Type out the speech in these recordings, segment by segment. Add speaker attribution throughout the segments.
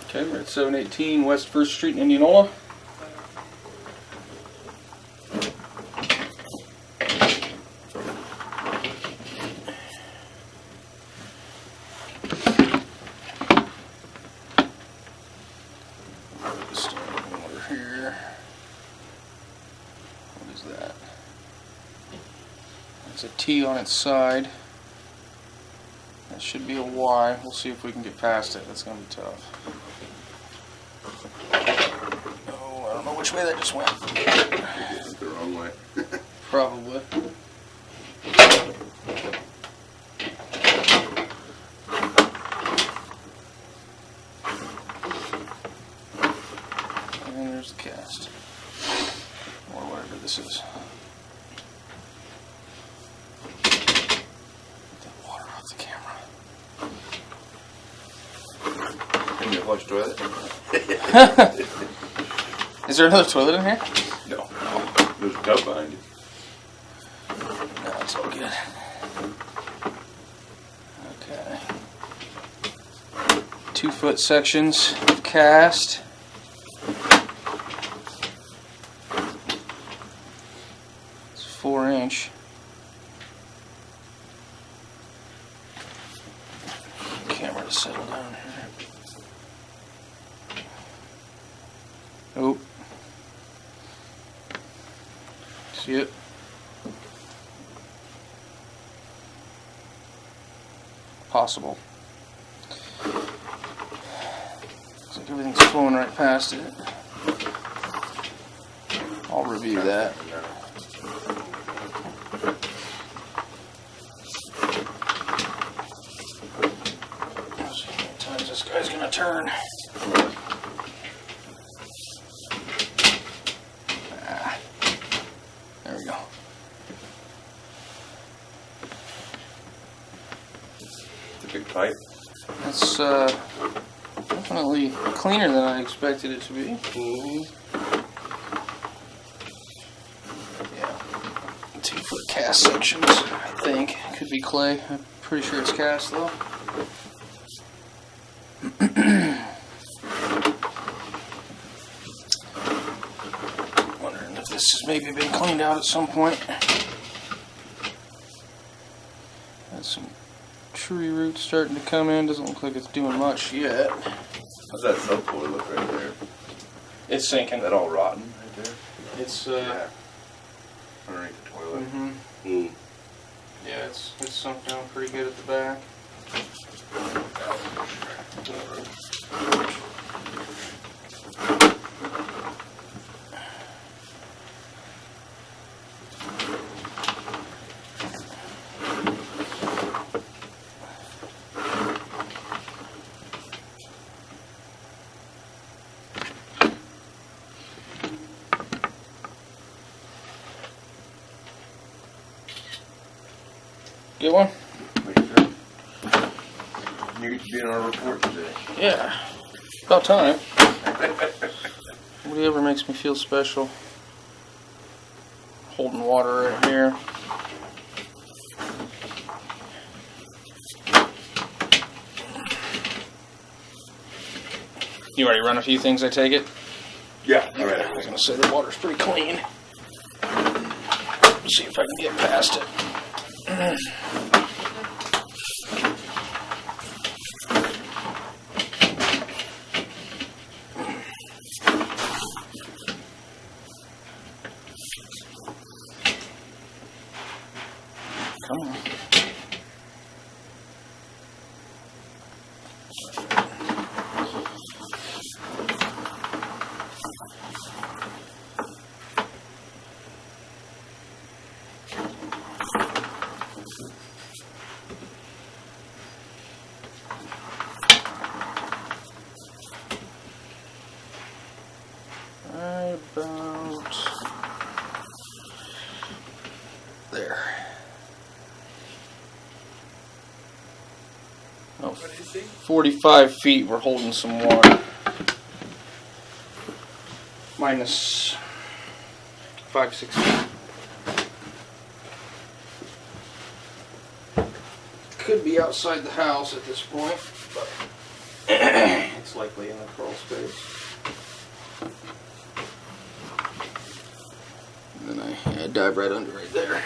Speaker 1: Okay, we're at 718 West 1st Street in Indianola. Over here. What is that? It's a T on its side. That should be a Y. We'll see if we can get past it. That's going to be tough. Oh, I don't know which way that just went.
Speaker 2: The wrong way.
Speaker 1: Probably. And there's the cast. Or whatever this is. Get that water off the camera.
Speaker 2: Can you flush toilet?
Speaker 1: Is there another toilet in here?
Speaker 2: No. There's a tub behind you.
Speaker 1: No, it's all good. Okay. 2-foot sections of cast. It's 4-inch. Camera to settle down here. Oh. See it? Possible. Looks like everything's flowing right past it. I'll review that. Let's see how many times this guy's gonna turn. There we go.
Speaker 2: It's a big pipe.
Speaker 1: That's definitely cleaner than I expected it to be. Yeah. 2-foot cast sections, I think. Could be clay. I'm pretty sure it's cast though. Wondering if this has maybe been cleaned out at some point. That's some tree roots starting to come in. Doesn't look like it's doing much yet.
Speaker 2: How's that subfloor look right there?
Speaker 1: It's sinking.
Speaker 2: Is that all rotten right there?
Speaker 1: It's
Speaker 2: Yeah. Underneath the toilet.
Speaker 1: Mm-hmm. Yeah, it's sunk down pretty good at the back. Get one?
Speaker 2: You get to be in our report today.
Speaker 1: Yeah. About time. Nobody ever makes me feel special. Holding water right here. You already run a few things, I take it?
Speaker 2: Yeah.
Speaker 1: All right. I was going to say the water's pretty clean. Let's see if I can get past it. Come on. Right about there. Oh, 45 feet, we're holding some water. Minus 5-6 feet. Could be outside the house at this point, but it's it's likely in the crawl space. And then I dive right under right there.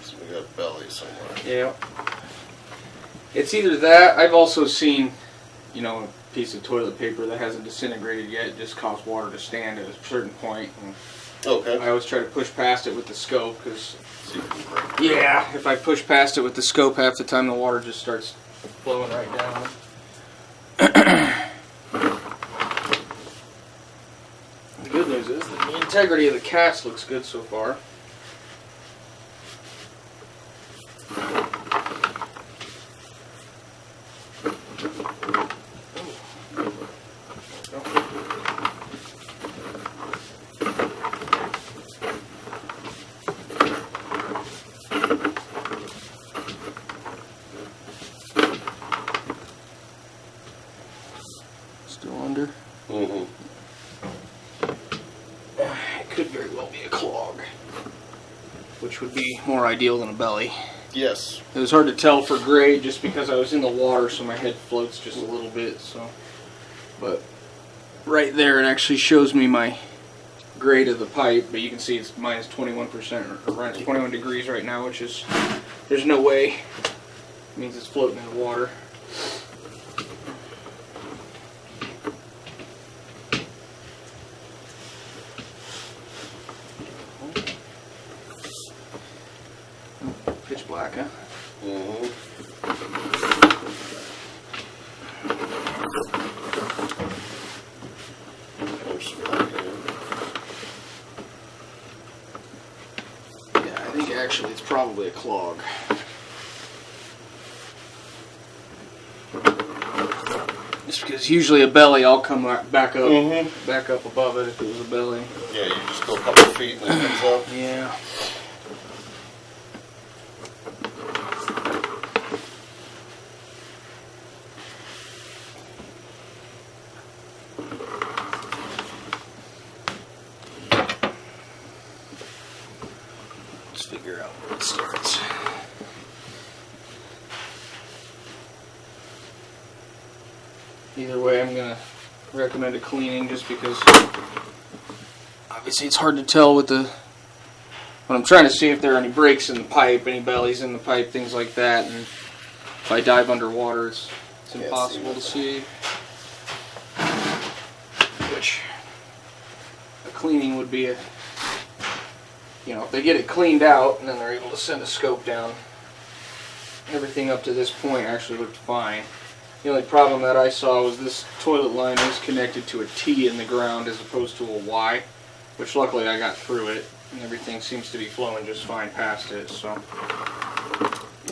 Speaker 3: So we got a belly somewhere.
Speaker 1: Yeah. It's either that. I've also seen, you know, a piece of toilet paper that hasn't disintegrated yet just cause water to stand at a certain point. And
Speaker 3: Okay.
Speaker 1: I always try to push past it with the scope because,
Speaker 3: See if we can break it.
Speaker 1: yeah, if I push past it with the scope, half the time the water just starts flowing right down. The good news is that the integrity of the cast looks good so far. Still under.
Speaker 3: Mm-hmm.
Speaker 1: It could very well be a clog, which would be more ideal than a belly.
Speaker 3: Yes.
Speaker 1: It was hard to tell for grade just because I was in the water, so my head floats just a little bit. So, but right there, it actually shows me my grade of the pipe. But you can see it's minus 21% or minus 21 degrees right now, which is there's no way. It means it's floating in the water. Pitch black, huh?
Speaker 3: Mm-hmm.
Speaker 1: Yeah, I think actually it's probably a clog. Just because usually a belly, I'll come back up, back up above it if it was a belly.
Speaker 3: Yeah, you just go a couple of feet and it comes up.
Speaker 1: Yeah. Let's figure out where it starts. Either way, I'm going to recommend a cleaning just because obviously it's hard to tell with the when I'm trying to see if there are any breaks in the pipe, any bellies in the pipe, things like that. And if I dive underwater, it's impossible to see. Which a cleaning would be if they get it cleaned out and then they're able to send a scope down, everything up to this point actually looked fine. The only problem that I saw was this toilet line is connected to a T in the ground as opposed to a Y, which luckily I got through it, and everything seems to be flowing just fine past it, so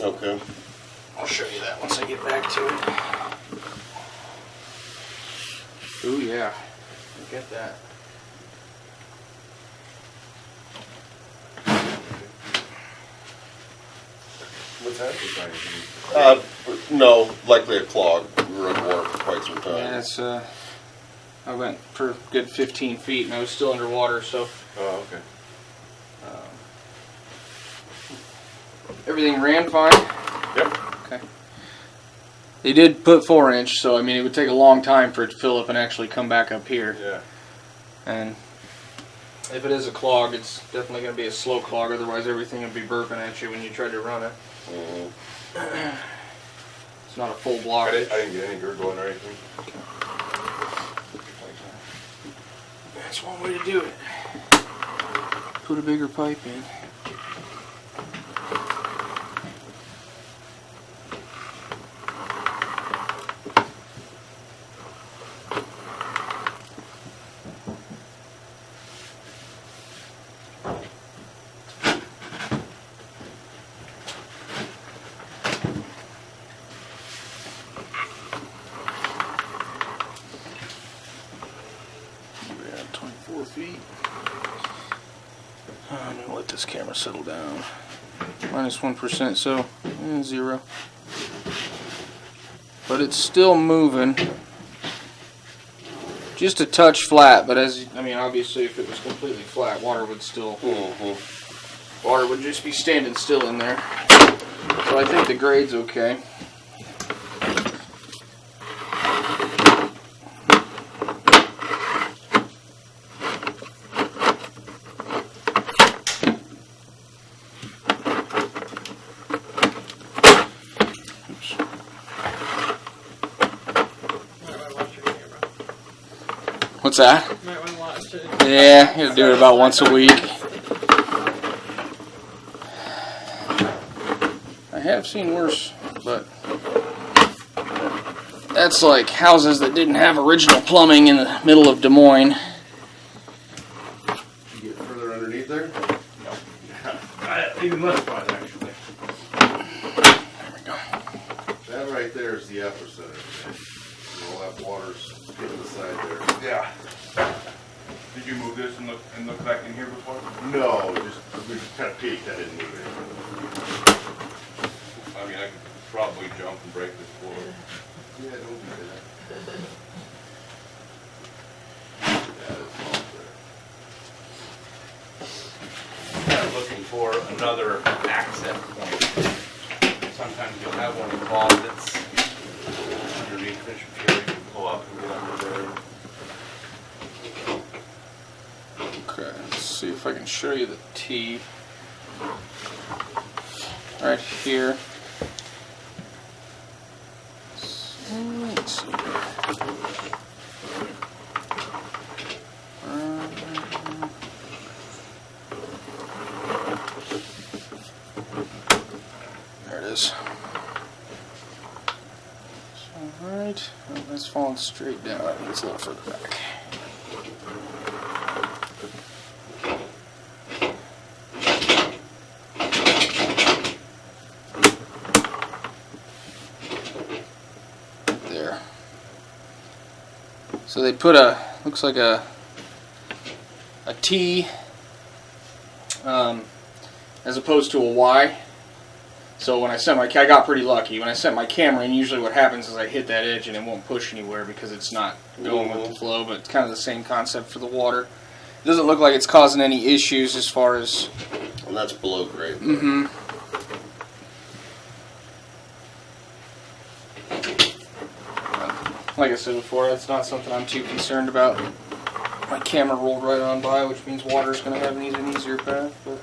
Speaker 3: Okay.
Speaker 1: I'll show you that once I get back to it. Ooh yeah, look at that.
Speaker 2: What's that?
Speaker 3: No, likely a clog. We were underwater for quite some time.
Speaker 1: Yeah, it's I went for a good 15 feet and I was still underwater, so
Speaker 2: Oh, okay.
Speaker 1: everything ran fine.
Speaker 2: Yep.
Speaker 1: Okay. They did put 4-inch, so I mean it would take a long time for it to fill up and actually come back up here.
Speaker 2: Yeah.
Speaker 1: And if it is a clog, it's definitely going to be a slow clog, otherwise everything would be burping at you when you try to run it.
Speaker 3: Mm-hmm.
Speaker 1: It's not a full
Speaker 2: I
Speaker 1: blockage.
Speaker 2: didn't get any gurgling or anything.
Speaker 1: That's one way to do it. Put a bigger pipe in. We're at 24 feet. I'm going to let this camera settle down. Minus 1%, so 0. But it's still moving. Just a touch flat, but obviously if it was completely flat, water would just be standing still in there. So I think the grade's okay. What's that?
Speaker 4: Might want to watch it.
Speaker 1: Yeah, you gotta do it about once a week. I have seen worse, but that's like houses that didn't have original plumbing in the middle of Des Moines.
Speaker 3: You get further underneath there?
Speaker 2: Even less fun, actually.
Speaker 1: There we go.
Speaker 3: That right there is the epicenter. All that water's hitting the side there.
Speaker 2: Yeah. Did you move this and look back in here before?
Speaker 3: No, we just kind of peeked. I didn't move it.
Speaker 2: I mean, I could probably jump and break this floor.
Speaker 3: Yeah, don't do that. Yeah, it's all there.
Speaker 2: I'm looking for another access point. Sometimes you'll have one of the closets underneath this chair you can pull up and get under there.
Speaker 1: Okay, let's see if I can show you the T. Right here. Let's see. There it is. Alright, oh, that's falling straight down. It's a little further back. There. So they put looks like a T as opposed to a Y. So when I set I got pretty lucky. When I set my camera in, usually what happens is I hit that edge and it won't push anywhere because it's not going with the flow, but it's kind of the same concept for the water. It doesn't look like it's causing any issues as far as...
Speaker 3: And that's below grade.
Speaker 1: Mm-hmm. Like I said before, that's not something I'm too concerned about. My camera rolled right on by, which means water's going to have an even easier path, but...